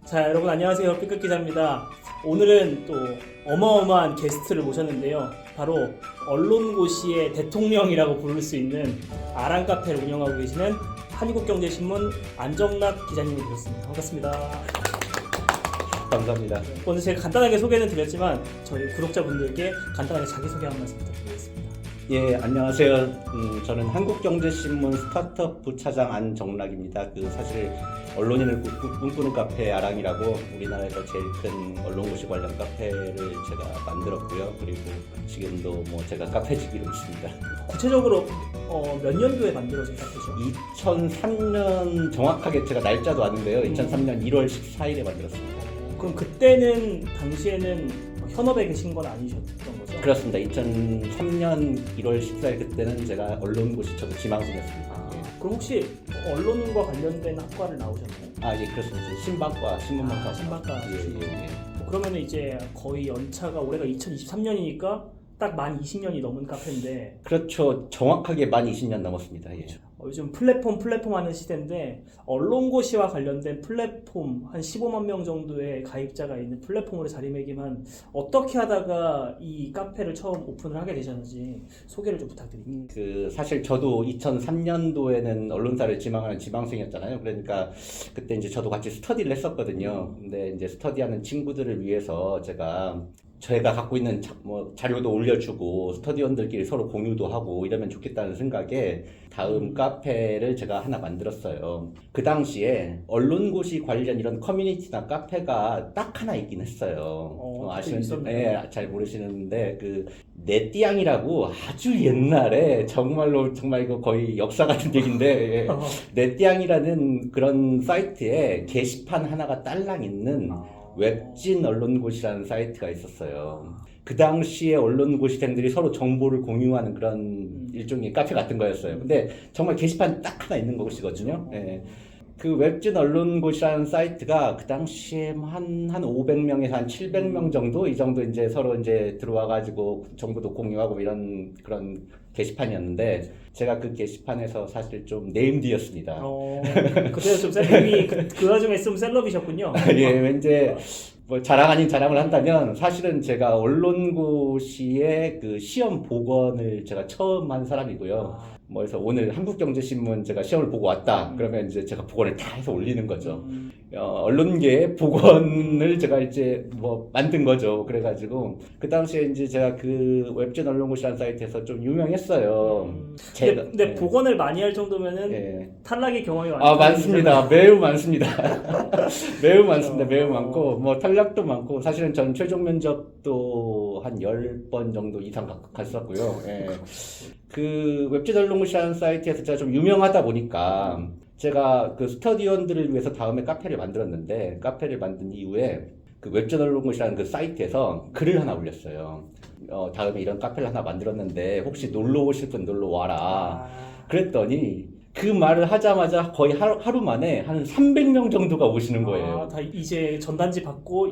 자, 여러분 안녕하세요. B급 기자입니다. 오늘은 또 어마어마한 게스트를 모셨는데요. 바로 언론고시의 대통령이라고 부를 수 있는 아랑 카페를 운영하고 계시는 한국경제신문 안정락 기자님을 모셨습니다. 반갑습니다. 감사합니다. 오늘 제가 간단하게 소개는 드렸지만 저희 구독자분들께 간단하게 자기소개 한 말씀 부탁드리겠습니다. 예, 안녕하세요. 저는 한국경제신문 스타트업 부차장 안정락입니다. 사실 언론인을 꿈꾸는 카페 아랑이라고 우리나라에서 제일 큰 언론고시 관련 카페를 제가 만들었고요. 그리고 지금도 제가 카페지기로 있습니다. 구체적으로 몇 년도에 만들어진 카페죠? 2003년 정확하게 제가 날짜도 아는데요. 2003년 1월 14일에 만들었습니다. 그럼 그때는 당시에는 현업에 계신 건 아니셨던 거죠? 그렇습니다. 2003년 1월 14일 그때는 제가 언론고시 저도 지망생이었습니다. 그럼 혹시 언론과 관련된 학과를 나오셨나요? 예, 그렇습니다. 신방과, 신문방과. 신방과. 예. 그러면 이제 거의 연차가 올해가 2023년이니까 딱 만 20년이 넘은 카페인데. 그렇죠. 정확하게 만 20년 넘었습니다. 예. 요즘 플랫폼 하는 시대인데 언론고시와 관련된 플랫폼 한 15만 명 정도의 가입자가 있는 플랫폼으로 자리매김한 어떻게 하다가 이 카페를 처음 오픈을 하게 되셨는지 소개를 좀 부탁드립니다. 사실 저도 2003년도에는 언론사를 지망하는 지망생이었잖아요. 그러니까 그때 이제 저도 같이 스터디를 했었거든요. 근데 이제 스터디하는 친구들을 위해서 제가 갖고 있는 자료도 올려주고 스터디원들끼리 서로 공유도 하고 이러면 좋겠다는 생각에 다음 카페를 제가 하나 만들었어요. 그 당시에 언론고시 관련 이런 커뮤니티나 카페가 딱 하나 있긴 했어요. 아시는지 잘 모르시는데 네띠양이라고 아주 옛날에 정말 이거 거의 역사 같은 얘기인데 네띠양이라는 그런 사이트에 게시판 하나가 딸랑 있는 웹진 언론고시라는 사이트가 있었어요. 그 당시에 언론고시생들이 서로 정보를 공유하는 그런 일종의 카페 같은 거였어요. 근데 정말 게시판 딱 하나 있는 곳이거든요. 예. 그 웹진 언론고시라는 사이트가 그 당시에 한 500명에서 한 700명 정도 이 정도 이제 서로 이제 들어와가지고 정보도 공유하고 이런 그런 게시판이었는데 제가 그 게시판에서 사실 좀 네임드였습니다. 그때도 좀 셀럽이 그 와중에 좀 셀럽이셨군요. 예, 왠지 자랑 아닌 자랑을 한다면 사실은 제가 언론고시의 그 시험 복원을 제가 처음 한 사람이고요. 그래서 오늘 한국경제신문 제가 시험을 보고 왔다. 그러면 이제 제가 복원을 다 해서 올리는 거죠. 언론계의 복원을 제가 이제 만든 거죠. 그래가지고 그 당시에 이제 제가 그 웹진 언론고시라는 사이트에서 좀 유명했어요. 근데 복원을 많이 할 정도면은 탈락의 경험이 많습니다. 매우 많습니다. 매우 많습니다. 매우 많고 탈락도 많고 사실은 전 최종 면접도 한 10번 정도 이상 갔었고요. 예. 그 웹진 언론고시라는 사이트에서 제가 좀 유명하다 보니까 제가 그 스터디원들을 위해서 다음에 카페를 만들었는데 카페를 만든 이후에 그 웹진 언론고시라는 그 사이트에서 글을 하나 올렸어요. 다음에 이런 카페를 하나 만들었는데 혹시 놀러 오실 분 놀러 와라. 그랬더니 그 말을 하자마자 거의 하루 만에 한 300명 정도가 오시는 거예요. 다 이제 전단지 받고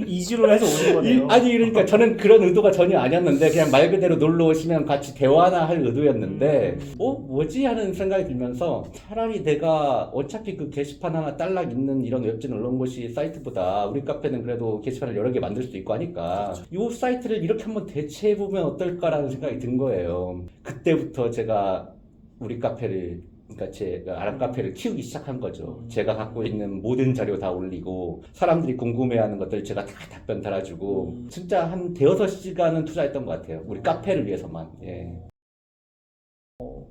이주를 해서 오는 거네요. 그러니까 저는 그런 의도가 전혀 아니었는데 그냥 말 그대로 놀러 오시면 같이 대화나 할 의도였는데 뭐지 하는 생각이 들면서 차라리 내가 어차피 그 게시판 하나 딸락 있는 이런 웹진 언론고시 사이트보다 우리 카페는 그래도 게시판을 여러 개 만들 수도 있고 하니까 이 사이트를 이렇게 한번 대체해보면 어떨까라는 생각이 든 거예요. 그때부터 제가 우리 카페를, 그러니까 제가 아랑 카페를 키우기 시작한 거죠. 제가 갖고 있는 모든 자료 다 올리고 사람들이 궁금해하는 것들 제가 다 답변 달아주고 진짜 한 대여섯 시간은 투자했던 것 같아요. 우리 카페를 위해서만. 예.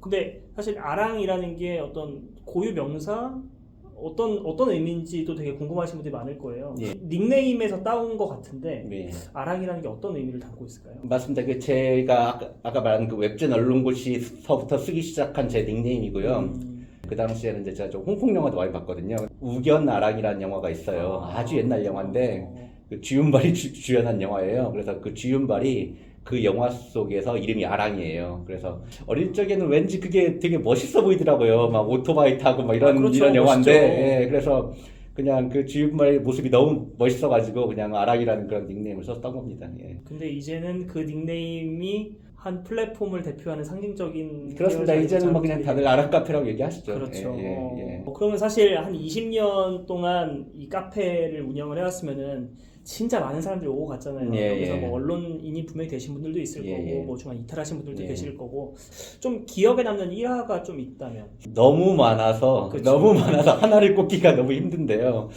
근데 사실 아랑이라는 게 어떤 고유 명사 어떤 의미인지도 되게 궁금하신 분들이 많을 거예요. 닉네임에서 따온 것 같은데 아랑이라는 게 어떤 의미를 담고 있을까요? 맞습니다. 제가 아까 말한 그 웹진 언론고시서부터 쓰기 시작한 제 닉네임이고요. 그 당시에는 이제 제가 좀 홍콩 영화도 많이 봤거든요. 우견 아랑이라는 영화가 있어요. 아주 옛날 영화인데 그 주윤발이 주연한 영화예요. 그래서 그 주윤발이 그 영화 속에서 이름이 아랑이에요. 그래서 어릴 적에는 왠지 그게 되게 멋있어 보이더라고요. 막 오토바이 타고 막 이런 영화인데. 그래서 그냥 그 주윤발의 모습이 너무 멋있어가지고 그냥 아랑이라는 그런 닉네임을 썼던 겁니다. 근데 이제는 그 닉네임이 한 플랫폼을 대표하는 상징적인 그렇습니다. 계열 이제는 뭐 그냥 자리들이- 다들 아랍 카페라고 얘기하시죠. 그렇죠. 예. 그러면 사실 한 20년 동안 이 카페를 운영을 해왔으면은 진짜 많은 사람들이 오고 갔잖아요. 예, 여기서 예. 뭐 언론인이 분명히 되신 분들도 있을 예, 거고, 예. 뭐 중간 이탈하신 분들도 예. 계실 거고, 좀 기억에 남는 일화가 좀 있다면. 너무 많아서 그렇죠. 너무 많아서 하나를 꼽기가 너무 힘든데요.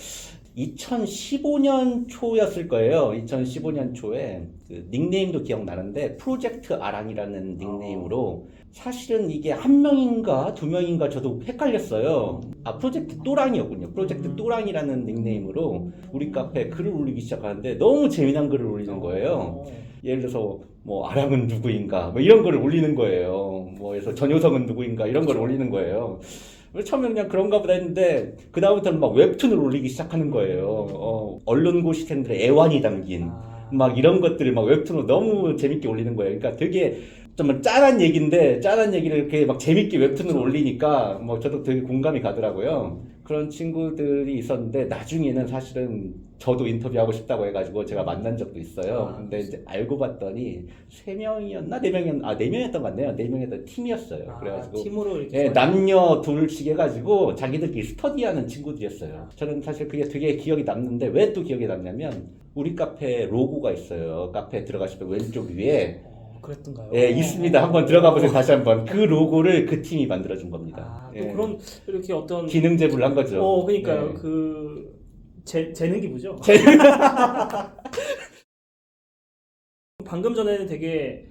2015년 초였을 거예요. 2015년 초에 그 닉네임도 기억나는데 프로젝트 아랑이라는 닉네임으로 사실은 이게 한 명인가 두 명인가 저도 헷갈렸어요. 프로젝트 또랑이었군요. 프로젝트 또랑이라는 닉네임으로 우리 카페에 글을 올리기 시작하는데 너무 재미난 글을 올리는 거예요. 예를 들어서 뭐 아랑은 누구인가 뭐 이런 거를 올리는 거예요. 뭐 그래서 전효성은 누구인가 이런 걸 올리는 거예요. 처음에 그냥 그런가 보다 했는데 그 다음부터는 막 웹툰을 올리기 시작하는 거예요. 언론고시생들의 애환이 담긴 막 이런 것들을 막 웹툰으로 너무 재밌게 올리는 거예요. 그러니까 되게 좀 짠한 얘기인데 짠한 얘기를 이렇게 막 재밌게 웹툰으로 올리니까 뭐 저도 되게 공감이 가더라고요. 그런 친구들이 있었는데 나중에는 사실은 저도 인터뷰하고 싶다고 해가지고 제가 만난 적도 있어요. 근데 이제 알고 봤더니 3명이었나? 4명이었나? 4명이었던 것 같네요. 4명이었던 팀이었어요. 그래가지고 팀으로 이렇게 예, 남녀 둘씩 해가지고 자기들끼리 스터디하는 친구들이었어요. 저는 사실 그게 되게 기억이 남는데 왜 또 기억이 남냐면 우리 카페 로고가 있어요. 카페에 들어가시면 왼쪽 위에 그랬던가요? 예, 있습니다. 한번 들어가 보세요. 다시 한번. 그 로고를 그 팀이 만들어준 겁니다. 또 그런 이렇게 어떤 기능 제보를 한 거죠. 그러니까요. 예. 그 재능 기부죠. 방금 전에는 되게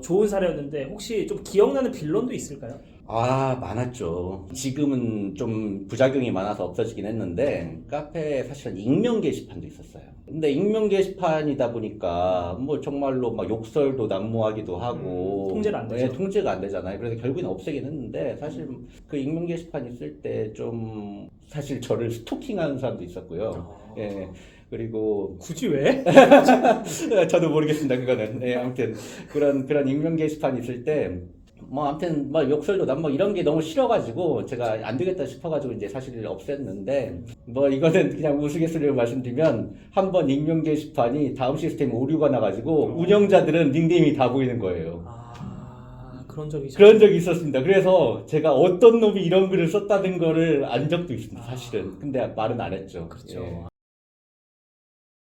좋은 사례였는데 혹시 좀 기억나는 빌런도 있을까요? 많았죠. 지금은 좀 부작용이 많아서 없어지긴 했는데 카페에 사실은 익명 게시판도 있었어요. 근데 익명 게시판이다 보니까 뭐 정말로 막 욕설도 난무하기도 하고 통제가 안 되죠. 예, 통제가 안 되잖아요. 그래서 결국엔 없애긴 했는데 사실 그 익명 게시판 있을 때 좀 사실 저를 스토킹하는 사람도 있었고요. 예. 그리고 굳이 왜? 저도 모르겠습니다. 그거는. 예, 아무튼 그런 익명 게시판 있을 때 뭐 아무튼 뭐 욕설도 난 뭐 이런 게 너무 싫어가지고 제가 안 되겠다 싶어가지고 이제 사실 없앴는데 뭐 이거는 그냥 우스갯소리로 말씀드리면 한번 익명 게시판이 다음 시스템 오류가 나가지고 운영자들은 닉네임이 다 보이는 거예요. 그런 적이 그런 적이 있었습니다. 그래서 제가 어떤 놈이 이런 글을 썼다는 거를 안 적도 있습니다. 사실은. 근데 말은 안 했죠. 그렇죠. 예.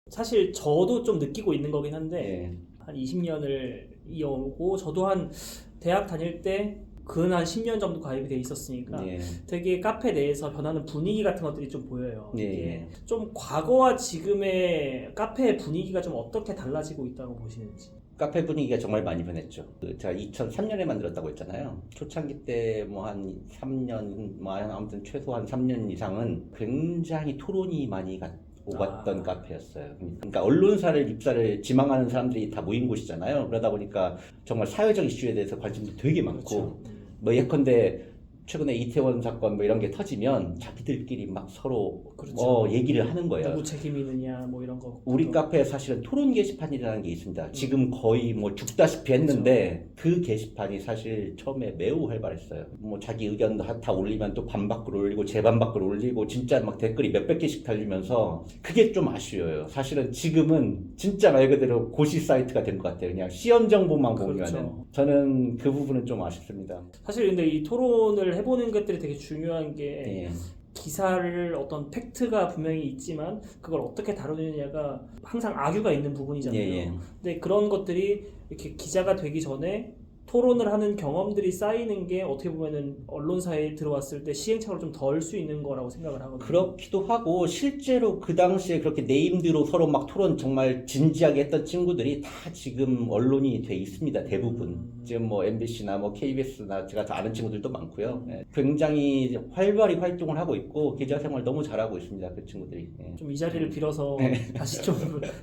사실 저도 좀 느끼고 있는 거긴 한데 예. 한 20년을 이어오고 저도 한 대학 다닐 때 근 한 10년 정도 가입이 돼 있었으니까 예. 되게 카페 내에서 변하는 분위기 같은 것들이 좀 보여요. 예. 이게 좀 과거와 지금의 카페의 분위기가 좀 어떻게 달라지고 있다고 보시는지. 카페 분위기가 정말 많이 변했죠. 제가 2003년에 만들었다고 했잖아요. 초창기 때 뭐 한 3년, 뭐 아무튼 최소한 3년 이상은 굉장히 토론이 많이 오갔던 카페였어요. 그러니까 언론사를 입사를 지망하는 사람들이 다 모인 곳이잖아요. 그러다 보니까 정말 사회적 이슈에 대해서 관심도 되게 많고 그렇죠. 뭐 예컨대 최근에 이태원 사건 뭐 이런 게 터지면 자기들끼리 막 서로 그렇죠. 얘기를 하는 거예요. 누구 책임이 있느냐 뭐 이런 거. 우리 카페에 사실은 토론 게시판이라는 게 있습니다. 지금 거의 뭐 죽다시피 했는데 그 게시판이 사실 처음에 매우 활발했어요. 뭐 자기 의견 다 올리면 또 반박글 올리고 재반박글 올리고 진짜 막 댓글이 몇백 개씩 달리면서 그게 좀 아쉬워요. 사실은 지금은 진짜 말 그대로 고시 사이트가 된 것 같아요. 그냥 시험 정보만 보면은. 그렇죠. 저는 그 부분은 좀 아쉽습니다. 사실 근데 이 토론을 해보는 것들이 되게 중요한 게 예. 기사를 어떤 팩트가 분명히 있지만 그걸 어떻게 다루느냐가 항상 악유가 있는 부분이잖아요. 예. 근데 그런 것들이 이렇게 기자가 되기 전에 토론을 하는 경험들이 쌓이는 게 어떻게 보면은 언론사에 들어왔을 때 시행착오를 좀 덜 수 있는 거라고 생각을 하거든요. 그렇기도 하고 실제로 그 당시에 그렇게 네임드로 서로 막 토론 정말 진지하게 했던 친구들이 다 지금 언론이 돼 있습니다. 대부분 지금 뭐 MBC나 뭐 KBS나 제가 다 아는 친구들도 많고요. 예. 굉장히 활발히 활동을 하고 있고 기자 생활 너무 잘하고 있습니다. 그 친구들이. 예. 좀 이 자리를 빌어서 다시 좀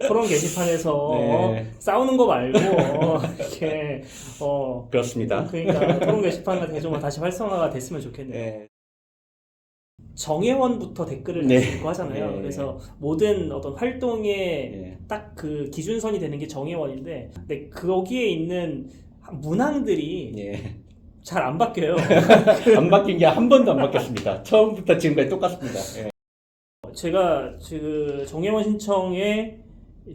토론 게시판에서 네. 싸우는 거 말고 이렇게 그렇습니다. 그러니까 토론 게시판 같은 게 좀 다시 활성화가 됐으면 좋겠네요. 예. 정회원부터 댓글을 네. 달고 하잖아요. 네. 그래서 모든 어떤 활동의 예. 딱 그 기준선이 되는 게 정회원인데, 근데 거기에 있는 문항들이 예. 잘 안 바뀌어요. 안 바뀐 게 한 번도 안 바뀌었습니다. 처음부터 지금까지 똑같습니다. 예. 제가 그 정회원 신청에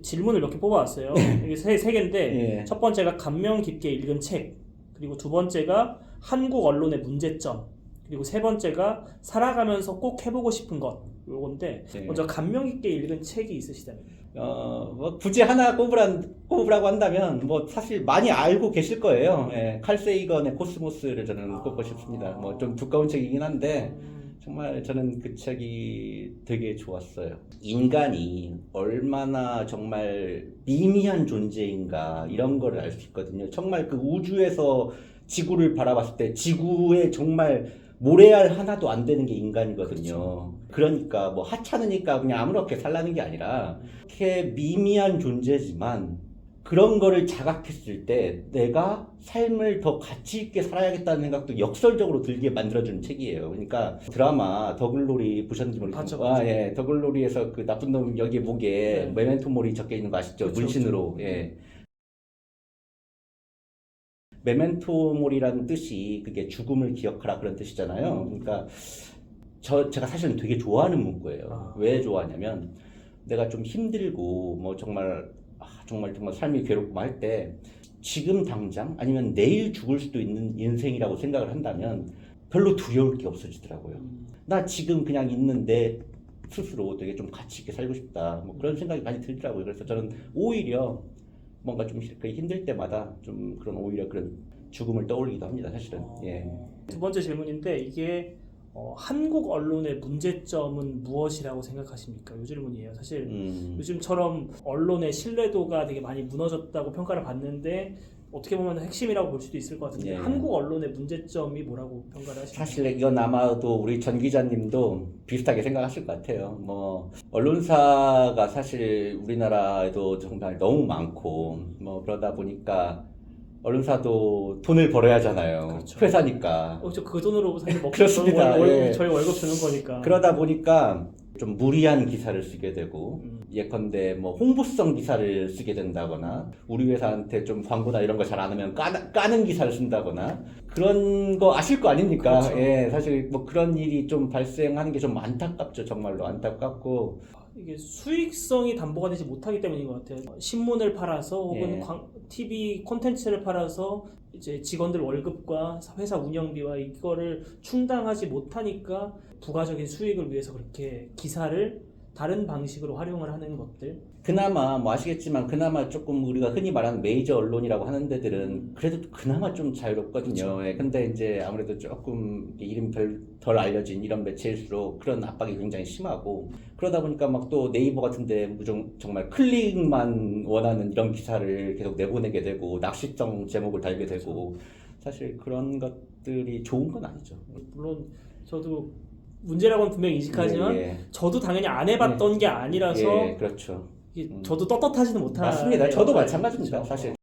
질문을 몇 개 뽑아왔어요. 이게 세 개인데 예. 첫 번째가 감명 깊게 읽은 책, 그리고 두 번째가 한국 언론의 문제점, 그리고 세 번째가 살아가면서 꼭 해보고 싶은 것. 요건데 예. 먼저 감명 깊게 읽은 책이 있으시다면? 뭐 굳이 하나 꼽으라고 한다면 뭐 사실 많이 알고 계실 거예요. 예, 칼 세이건의 코스모스를 저는 꼽고 싶습니다. 뭐 좀 두꺼운 책이긴 한데 정말 저는 그 책이 되게 좋았어요. 인간이 얼마나 정말 미미한 존재인가 이런 거를 알 수 있거든요. 정말 그 우주에서 지구를 바라봤을 때 지구에 정말 모래알 하나도 안 되는 게 인간이거든요. 그러니까 뭐 하찮으니까 그냥 아무렇게 살라는 게 아니라 이렇게 미미한 존재지만 그런 거를 자각했을 때 내가 삶을 더 가치 있게 살아야겠다는 생각도 역설적으로 들게 만들어주는 책이에요. 그러니까 드라마 더글로리 보셨는지 모르겠어요. 봤죠. 예, 더글로리에서 그 나쁜 놈 여기 목에 네. 메멘토 모리 적혀 있는 거 아시죠? 그렇죠, 문신으로. 그렇죠. 예. 메멘토 모리라는 뜻이 그게 죽음을 기억하라 그런 뜻이잖아요. 그러니까 제가 사실은 되게 좋아하는 문구예요. 왜 좋아하냐면 내가 좀 힘들고 뭐 정말 정말 삶이 괴롭고 할 때 지금 당장 아니면 내일 죽을 수도 있는 인생이라고 생각을 한다면 별로 두려울 게 없어지더라고요. 나 지금 그냥 있는 내 스스로 되게 좀 가치 있게 살고 싶다. 뭐 그런 생각이 많이 들더라고요. 그래서 저는 오히려 뭔가 좀 이렇게 힘들 때마다 좀 오히려 그런 죽음을 떠올리기도 합니다. 사실은. 예. 두 번째 질문인데 이게 한국 언론의 문제점은 무엇이라고 생각하십니까? 이 질문이에요. 사실 요즘처럼 언론의 신뢰도가 되게 많이 무너졌다고 평가를 받는데 어떻게 보면 핵심이라고 볼 수도 있을 것 같은데 예. 한국 언론의 문제점이 뭐라고 평가를 하십니까? 사실 이건 아마도 우리 전 기자님도 비슷하게 생각하실 것 같아요. 뭐 언론사가 사실 우리나라에도 정말 너무 많고 뭐 그러다 보니까 언론사도 돈을 벌어야 하잖아요. 그렇죠. 회사니까. 그 돈으로 사실 먹고 그렇습니다. 예. 저희 월급 주는 거니까. 그러다 보니까 좀 무리한 기사를 쓰게 되고 예컨대 뭐 홍보성 기사를 쓰게 된다거나 우리 회사한테 좀 광고나 이런 거 잘 안 하면 까는 기사를 쓴다거나 그런 거 아실 거 아닙니까? 그렇죠. 예, 사실 뭐 그런 일이 좀 발생하는 게 좀 안타깝죠. 정말로 안타깝고 이게 수익성이 담보가 되지 못하기 때문인 것 같아요. 신문을 팔아서 혹은 예. TV 콘텐츠를 팔아서 이제 직원들 월급과 회사 운영비와 이거를 충당하지 못하니까 부가적인 수익을 위해서 그렇게 기사를 다른 방식으로 활용을 하는 것들. 그나마 뭐 아시겠지만 그나마 조금 우리가 흔히 말하는 메이저 언론이라고 하는 데들은 그래도 그나마 좀 자유롭거든요. 그렇죠. 예, 근데 이제 아무래도 조금 이름이 덜 알려진 이런 매체일수록 그런 압박이 굉장히 심하고 그러다 보니까 막 또 네이버 같은데 정말 클릭만 원하는 이런 기사를 계속 내보내게 되고 낚시성 제목을 달게 되고 사실 그런 것들이 좋은 건 아니죠. 물론 저도 문제라고는 분명히 인식하지만 예, 예. 저도 당연히 안 해봤던 게 아니라서 예, 그렇죠. 저도 떳떳하지는 못하는. 맞습니다. 저도 마찬가지입니다. 사실.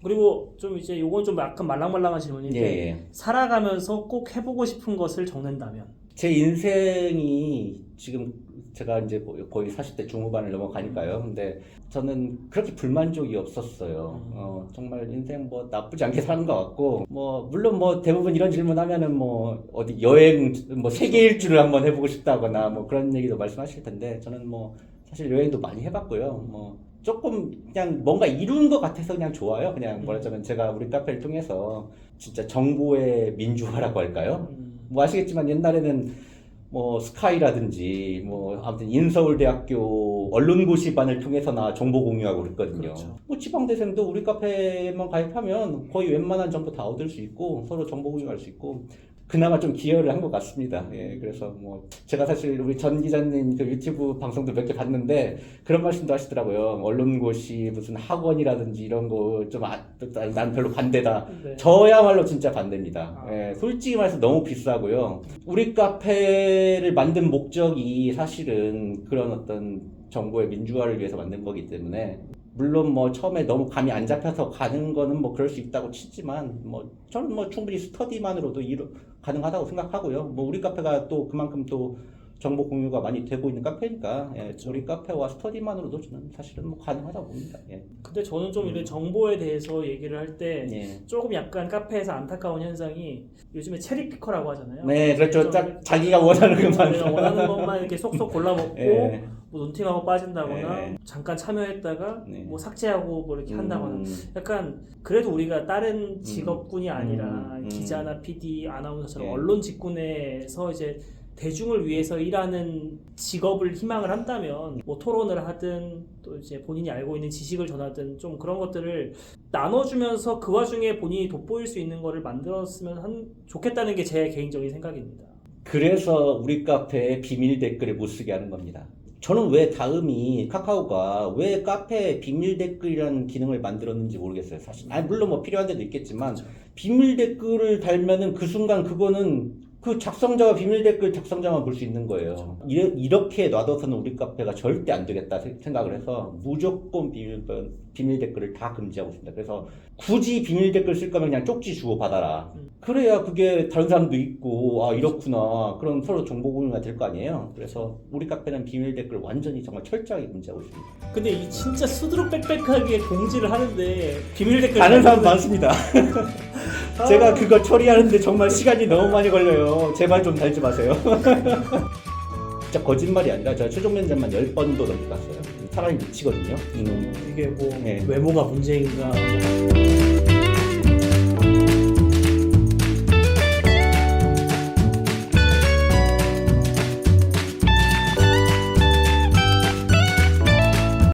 그리고 좀 이제 요건 좀 약간 말랑말랑한 질문인데 예. 살아가면서 꼭 해보고 싶은 것을 적는다면 제 인생이 지금 제가 이제 거의 40대 중후반을 넘어가니까요. 근데 저는 그렇게 불만족이 없었어요. 정말 인생 뭐 나쁘지 않게 사는 것 같고, 뭐, 물론 뭐 대부분 이런 질문 하면은 뭐 어디 여행, 뭐 세계 일주를 한번 해보고 싶다거나 뭐 그런 얘기도 말씀하실 텐데, 저는 뭐 사실 여행도 많이 해봤고요. 뭐 조금 그냥 뭔가 이룬 것 같아서 그냥 좋아요. 그냥 뭐라자면 제가 우리 카페를 통해서 진짜 정보의 민주화라고 할까요? 뭐 아시겠지만 옛날에는 뭐 스카이라든지 뭐 아무튼 인서울대학교 언론고시반을 통해서나 정보 공유하고 그랬거든요. 그렇죠. 뭐 지방대생도 우리 카페만 가입하면 거의 웬만한 정보 다 얻을 수 있고 서로 정보 공유할 수 있고 그나마 좀 기여를 한 것 같습니다. 예, 그래서 뭐 제가 사실 우리 전 기자님 그 유튜브 방송도 몇 개 봤는데 그런 말씀도 하시더라고요. 언론고시 무슨 학원이라든지 이런 거 좀 난 별로 반대다. 네. 저야말로 진짜 반대입니다. 예, 솔직히 말해서 너무 비싸고요. 우리 카페를 만든 목적이 사실은 그런 어떤 정보의 민주화를 위해서 만든 거기 때문에 물론 뭐 처음에 너무 감이 안 잡혀서 가는 거는 뭐 그럴 수 있다고 치지만 뭐 저는 뭐 충분히 스터디만으로도 가능하다고 생각하고요. 뭐 우리 카페가 또 그만큼 또 정보 공유가 많이 되고 있는 카페니까 예, 우리 카페와 스터디만으로도 저는 사실은 뭐 가능하다고 봅니다. 예. 근데 저는 좀 이런 정보에 대해서 얘기를 할 때 예. 조금 약간 카페에서 안타까운 현상이 요즘에 체리피커라고 하잖아요. 네, 그렇죠. 좀 자기가 원하는 것만 원하는 것만 이렇게 쏙쏙 골라먹고 예. 뭐 논팅하고 빠진다거나 네. 잠깐 참여했다가 네. 뭐 삭제하고 뭐 이렇게 한다거나 약간 그래도 우리가 다른 직업군이 아니라 기자나 PD, 아나운서처럼 네. 언론 직군에서 이제 대중을 위해서 일하는 직업을 희망을 한다면 뭐 토론을 하든 또 이제 본인이 알고 있는 지식을 전하든 좀 그런 것들을 나눠주면서 그 와중에 본인이 돋보일 수 있는 거를 만들었으면 좋겠다는 게 제 개인적인 생각입니다. 그래서 우리 카페에 비밀 댓글을 못 쓰게 하는 겁니다. 저는 왜 다음이 카카오가 왜 카페에 비밀 댓글이라는 기능을 만들었는지 모르겠어요, 사실. 아니, 물론 뭐 필요한 데도 있겠지만, 비밀 댓글을 달면은 그 순간 그거는 그 작성자와 비밀 댓글 작성자만 볼 수 있는 거예요. 이렇게 놔둬서는 우리 카페가 절대 안 되겠다 생각을 해서 무조건 비밀 댓글을 다 금지하고 있습니다. 그래서 굳이 비밀 댓글 쓸 거면 그냥 쪽지 주고 받아라. 그래야 그게 다른 사람도 있고 아 이렇구나 그럼 서로 정보 공유가 될 거 아니에요. 그래서 우리 카페는 비밀 댓글 완전히 정말 철저하게 금지하고 있습니다. 근데 이 진짜 수두룩 빽빽하게 공지를 하는데 비밀 댓글 다른 사람 많습니다. 제가 그거 처리하는데 정말 시간이 너무 많이 걸려요. 제발 좀 달지 마세요. 진짜 거짓말이 아니라 제가 최종 면접만 10번도 넘게 갔어요. 사람이 미치거든요. 이게 뭐 네. 외모가 문제인가